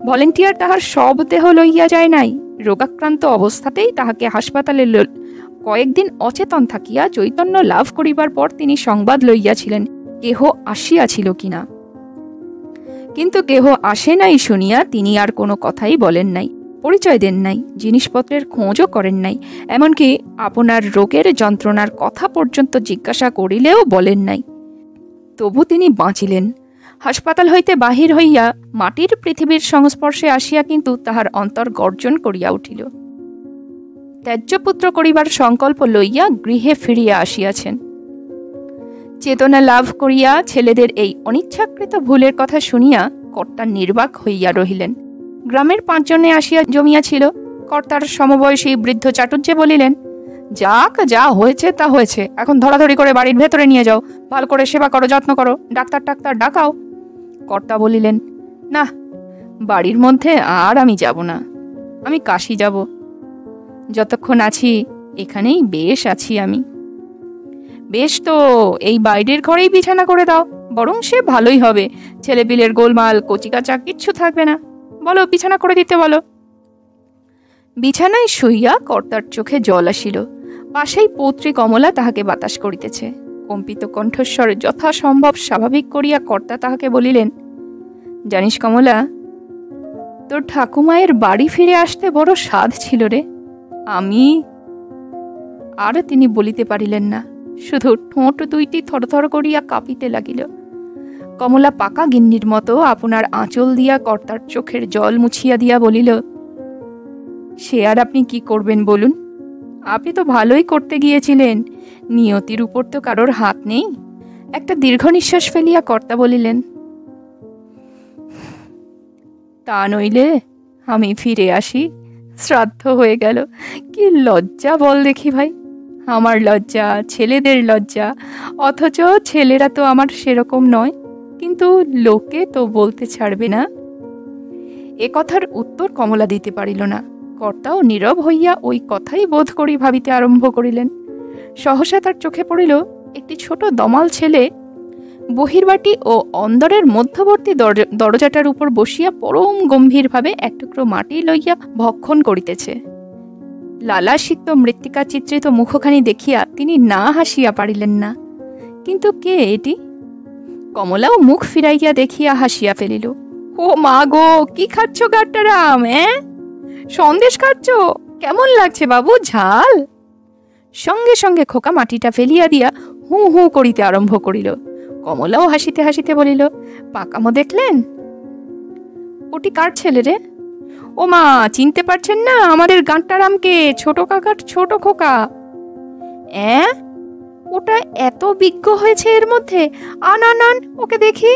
ভলেন্টিয়ার তাহার সব দেহ লইয়া যায় নাই। রোগাক্রান্ত অবস্থাতেই তাহাকে হাসপাতালে কয়েকদিন অচেতন থাকিয়া চৈতন্য লাভ করিবার পর তিনি সংবাদ লইয়াছিলেন কেহ আসিয়াছিল কিনা। কিন্তু কেহ আসে নাই শুনিয়া তিনি আর কোনো কথাই বলেন নাই, পরিচয় দেন নাই, জিনিসপত্রের খোঁজও করেন নাই, এমনকি আপনার রোগের যন্ত্রণার কথা পর্যন্ত জিজ্ঞাসা করিলেও বলেন নাই। তবু তিনি বাঁচিলেন। হাসপাতাল হইতে বাহির হইয়া মাটির পৃথিবীর সংস্পর্শে আসিয়া কিন্তু তাহার অন্তর গর্জন করিয়া উঠিল। ত্যায্যপুত্র করিবার সংকল্প লইয়া গৃহে ফিরিয়া আসিয়াছেন। চেতনা লাভ করিয়া ছেলেদের এই অনিচ্ছাকৃত ভুলের কথা শুনিয়া কর্তা নির্বাক হইয়া রহিলেন। গ্রামের 5 জনে আসিয়া জমিয়াছিল। কর্তার সমবয়সী বৃদ্ধ চাটুর্যে বলিলেন, যাক, যা হয়েছে তা হয়েছে, এখন ধরাধরি করে বাড়ির ভেতরে নিয়ে যাও, ভালো করে সেবা করো, যত্ন করো, ডাক্তার ডাকাও। কর্তা বলিলেন, না, বাড়ির মধ্যে আর আমি যাব না, আমি কাশি যাব। যতক্ষণ আছি এখানেই বেশ আছি আমি। বেশ তো, এই বাইরের ঘরেই বিছানা করে দাও, বরং সে ভালোই হবে, ছেলেপিলের গোলমাল কচিকাচা কিচ্ছু থাকবে না। বলো, বিছানা করে দিতে বলো। বিছানায় শুইয়া কর্তার চোখে জল আসিল। পাশেই পৌত্রী কমলা তাহাকে বাতাস করিতেছে। কম্পিত কণ্ঠস্বর যথাসম্ভব স্বাভাবিক করিয়া কর্তা তাহাকে বলিলেন, জানিস কমলা, তোর ঠাকুমায়ের বাড়ি ফিরে আসতে বড় স্বাদ ছিল রে। আমি আর তিনি বলিতে পারিলেন না, শুধু ঠোঁট দুইটি থরথর করিয়া কাঁপিতে লাগিল। কমলা পাকা গিন্নির মতো আপনার আঁচল দিয়া কর্তার চোখের জল মুছিয়া দিয়া বলিল, সে আর আপনি কি করবেন বলুন? আপনি তো ভালোই করতে গিয়েছিলেন, নিয়তির উপর তো কারোর হাত নেই। একটা দীর্ঘ নিঃশ্বাস ফেলিয়া কর্তা বলিলেন, তা নইলে আমি ফিরে আসি, শ্রাদ্ধ হয়ে গেল। কি লজ্জা বল দেখি ভাই, আমার লজ্জা, ছেলেদের লজ্জা। অথচ ছেলেরা তো আমার সেরকম নয়, কিন্তু লোকে তো বলতে ছাড়বে না। এ কথার উত্তর কমলা দিতে পারিল না। কর্তাও নীরব হইয়া ওই কথাই বোধ করি ভাবিতে আরম্ভ করিলেন। সহসা তার চোখে পড়িল একটি ছোট দমাল ছেলে বহির্বাটি ও অন্দরের মধ্যবর্তী দরজাটার উপর বসিয়া পরম গম্ভীরভাবে এক টুকরো মাটি লইয়া ভক্ষণ করিতেছে। লালাসিক্ত মৃত্তিকা চিত্রিত মুখখানি দেখিয়া তিনি না হাসিয়া পারিলেন না। কিন্তু কে এটি? কমলাও মুখ ফিরাইয়া দেখিয়া হাসিয়া ফেলিল। ও মা গো, কি খাচ্ছ গাট্টারাম? সন্দেশ খাচ্ছ? কেমন লাগছে বাবু, ঝাল? সঙ্গে সঙ্গে খোকা মাটিটা ফেলিয়া দিয়া হু হু করিতে আরম্ভ করিল। কমলাও হাসিতে হাসিতে বলিল, পাকামো দেখলেন? ওটি কার ছেলে রে? ও মা, চিনতে পারছেন না আমাদের গাঁট্টারামকে, ছোট কাকার ছোট খোকা। ওটা এত বিজ্ঞ হয়েছে এর মধ্যে? আন আন আন, ওকে দেখি।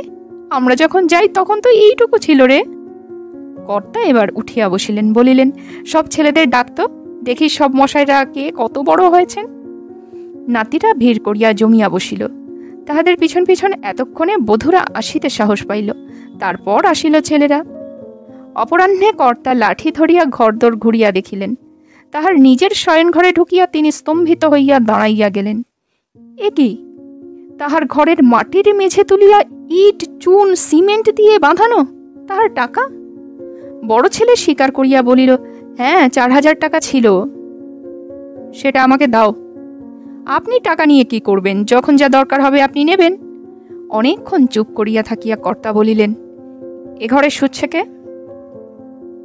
আমরা যখন যাই তখন তো এইটুকু ছিল রে। কর্তা এবার উঠিয়া বসিলেন, বলিলেন, সব ছেলেদের ডাকতো, দেখি সব মশাইরা কে কত বড় হয়েছেন। নাতিরা ভিড় করিয়া জমিয়া বসিল। তাহাদের পিছন পিছন এতক্ষণে বধূরা আসিতে সাহস পাইল। তারপর আসিল ছেলেরা। অপরাহ্নে কর্তা লাঠি ধরিয়া ঘরদোর ঘুরিয়া দেখিলেন। তাহার নিজের শয়ন ঘরে ঢুকিয়া তিনি স্তম্ভিত হইয়া দাঁড়াইয়া গেলেন। এ কি, তাহার ঘরের মাটির মেঝে তুলিয়া ইট, চুন, সিমেন্ট দিয়ে বাঁধানো তাহার টাকা? বড় ছেলে স্বীকার করিয়া বলিল, হ্যাঁ, 4000 টাকা ছিল। সেটা আমাকে দাও। আপনি টাকা নিয়ে কি করবেন? যখন যা দরকার হবে আপনি নেবেন। অনেকক্ষণ চুপ করিয়া থাকিয়া কর্তা বলিলেন, এ ঘরে শুচ্ছে কে?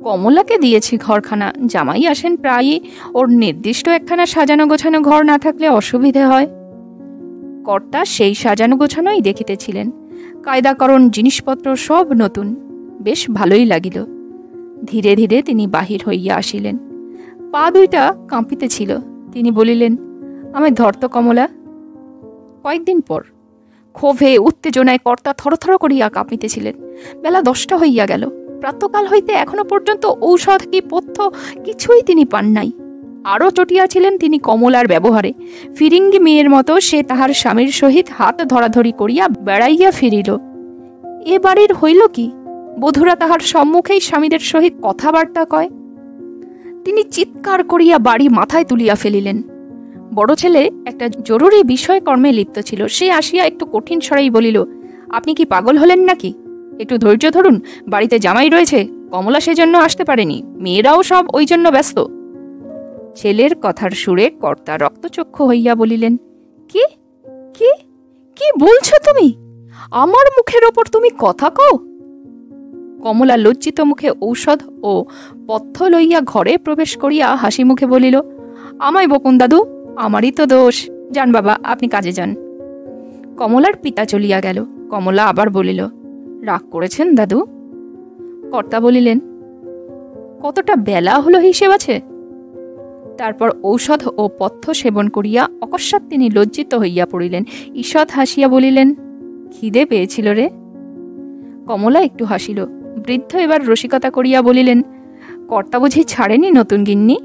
কমলাকে দিয়েছি ঘরখানা, জামাই আসেন প্রায়ই, ওর নির্দিষ্ট একখানা সাজানো গোছানো ঘর না থাকলে অসুবিধে হয়। কর্তা সেই সাজানো গোছানোই দেখিতেছিলেন। কায়দাকরণ জিনিসপত্র সব নতুন, বেশ ভালোই লাগিল। ধীরে ধীরে তিনি বাহির হইয়া আসিলেন। পা দুইটা কাঁপিতেছিল। তিনি বলিলেন, আমায় ধরত কমলা। কয়েকদিন পর ক্ষোভে উত্তেজনায় কর্তা থরথর করিয়া কাঁপিতেছিলেন। বেলা 10টা হইয়া গেল। প্রাতকাল হইতে এখনো পর্যন্ত ঔষধ কি পথ্য কিছুই তিনি পান নাই। আরও চটিয়াছিলেন তিনি কমলার ব্যবহারে। ফিরিঙ্গি মেয়ের মতো সে তাহার স্বামীর সহিত হাত ধরাধরি করিয়া বেড়াইয়া ফিরিল। এ বাড়ির হইল কি, বধূরা তাহার সম্মুখেই স্বামীদের সহিত কথাবার্তা কয়। তিনি চিৎকার করিয়া বাড়ি মাথায় তুলিয়া ফেলিলেন। বড় ছেলে একটা জরুরি বিষয় কর্মে লিপ্ত ছিল। সে আসিয়া একটু কঠিন স্বরেই বলিল, আপনি কি পাগল হলেন নাকি? একটু ধৈর্য ধরুন, বাড়িতে জামাই রয়েছে, কমলা সেজন্য আসতে পারেনি, মেয়েরাও সব ওই জন্য ব্যস্ত। ছেলের কথার সুরে কর্তা রক্তচক্ষু হইয়া বলিলেন, কি কি কি বলছো তুমি? আমার মুখের ওপর তুমি কথা কও? কমলা লজ্জিত মুখে ঔষধ ও পথ্য লইয়া ঘরে প্রবেশ করিয়া হাসি মুখে বলিল, আমায় বকুন দাদু, আমারই তো দোষ। যান বাবা, আপনি কাজে যান। কমলার পিতা চলিয়া গেল। কমলা আবার বলিল, রাগ করেছেন দাদু? কর্তা বলিলেন, কতটা বেলা হলো হিসেব আছে? তারপর ঔষধ ও পথ্য সেবন করিয়া অকস্মাৎ তিনি লজ্জিত হইয়া পড়িলেন। ঈষৎ হাসিয়া বলিলেন, খিদে পেয়েছিল রে। কমলা একটু হাসিল। বৃদ্ধ এবার রসিকতা করিয়া বলিলেন, কর্তা বুঝি ছাড়েনি নতুন গিন্নি?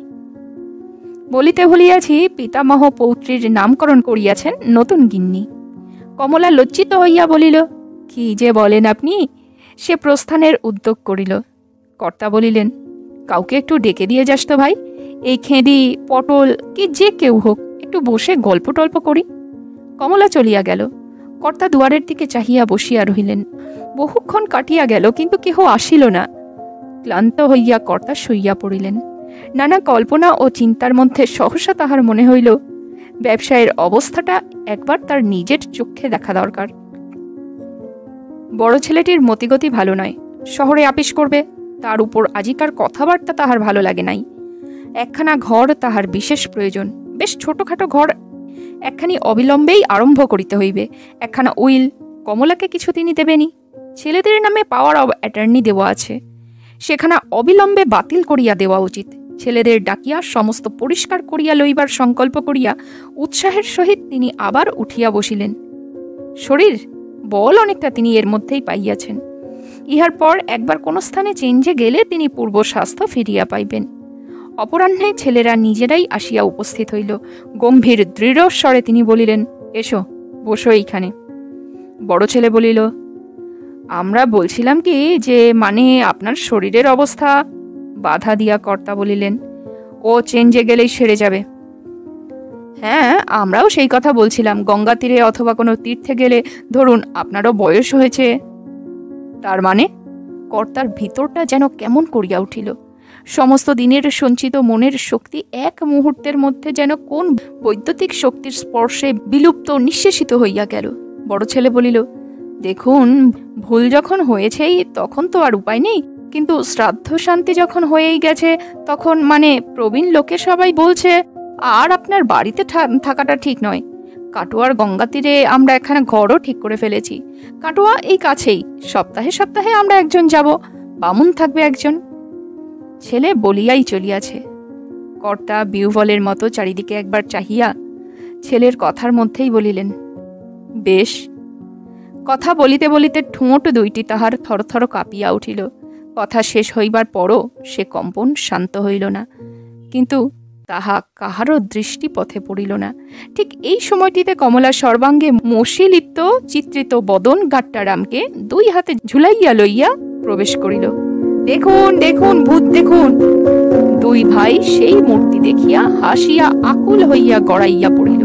বলিতে ভুলিয়াছি, পিতামহ পৌত্রীর নামকরণ করিয়াছেন নতুন গিন্নি। কমলা লজ্জিত হইয়া বলিল, কি যে বলেন আপনি? সে প্রস্থানের উদ্যোগ করিল। কর্তা বলিলেন, কাউকে একটু ডেকে দিয়ে যাস তো ভাই, এই খেঁদি পটল কি যে কেউ হোক, একটু বসে গল্প টল্প করি। কমলা চলিয়া গেল। কর্তা দুয়ারের দিকে চাহিয়া বসিয়া রহিলেন। বহুক্ষণ কাটিয়া গেল, কিন্তু কেহ আসিল না। ক্লান্ত হইয়া কর্তা শুইয়া পড়িলেন। নানা কল্পনা ও চিন্তার মধ্যে সহসা তাহার মনে হইল, ব্যবসায়ের অবস্থাটা একবার তার নিজের চোখে দেখা দরকার। বড় ছেলেটির মতিগতি ভালো নয়, শহরে আপিস করবে, তার উপর আজিকার কথাবার্তা তাহার ভালো লাগে নাই। একখানা ঘর তাহার বিশেষ প্রয়োজন, বেশ ছোটখাটো ঘর একখানি অবিলম্বেই আরম্ভ করিতে হইবে। একখানা উইল কমলাকে কিছু তিনি দেবেনি। ছেলেদের নামে পাওয়ার অব অ্যাটর্নি দেওয়া আছে, সেখানা অবিলম্বে বাতিল করিয়া দেওয়া উচিত। ছেলেদের ডাকিয়া সমস্ত পরিষ্কার করিয়া লইবার সংকল্প করিয়া উৎসাহের সহিত তিনি আবার উঠিয়া বসিলেন। শরীর বল অনেকটা তিনি এর মধ্যেই পাইয়াছেন। ইহার পর একবার কোন স্থানে চেঞ্জে গেলে তিনি পূর্ব স্বাস্থ্য ফিরিয়া পাইবেন। অপরাহ্নে ছেলেরা নিজেরাই আসিয়া উপস্থিত হইল। গম্ভীর দৃঢ় স্বরে তিনি বলিলেন, এসো বসো এইখানে। বড় ছেলে বলিল, আমরা বলছিলাম কি যে মানে আপনার শরীরের অবস্থা। বাধা দিয়া কর্তা বলিলেন, ও চেঞ্জে গেলেই সেরে যাবে। হ্যাঁ, আমরাও সেই কথা বলছিলাম, গঙ্গা তীরে অথবা কোনো তীর্থে গেলে, ধরুন আপনারও বয়স হয়েছে। তার মানে? কর্তার ভিতরটা যেন কেমন করিয়া উঠিল। সমস্ত দিনের সঞ্চিত মনের শক্তি এক মুহূর্তের মধ্যে যেন কোন বৈদ্যুতিক শক্তির স্পর্শে বিলুপ্ত নিঃশেষিত হইয়া গেল। বড় ছেলে বলিল, দেখুন, ভুল যখন হয়েছেই তখন তো আর উপায় নেই, কিন্তু শ্রাদ্ধ শান্তি যখন হয়েই গেছে তখন মানে প্রবীণ লোকে সবাই বলছে আর আপনার বাড়িতে থাকাটা ঠিক নয়। কাটোয়ার গঙ্গা তীরে আমরা একখানা ঘরও ঠিক করে ফেলেছি। কাটোয়া এই কাছেই, সপ্তাহে সপ্তাহে আমরা একজন যাব, বামুন থাকবে একজন। ছেলে বলিয়াই চলিয়াছে। কর্তা বিউবলের মতো চারিদিকে একবার চাহিয়া ছেলের কথার মধ্যেই বলিলেন, বেশ। কথা বলিতে বলিতে ঠোঁট দুইটি তাহার থরথর কাঁপিয়া উঠিল। কথা শেষ হইবার পরও সে কম্পন শান্ত হইল না, কিন্তু তাহা কাহারও দৃষ্টিপথে পড়িল না। ঠিক এই সময়টিতে কমলা সর্বাঙ্গে মশিলিপ্ত চিত্রিত বদন গাট্টারামকে দুই হাতে ঝুলাইয়া লইয়া প্রবেশ করিল। দেখুন দেখুন, ভূত দেখুন। দুই ভাই সেই মূর্তি দেখিয়া হাসিয়া আকুল হইয়া গড়াইয়া পড়িল।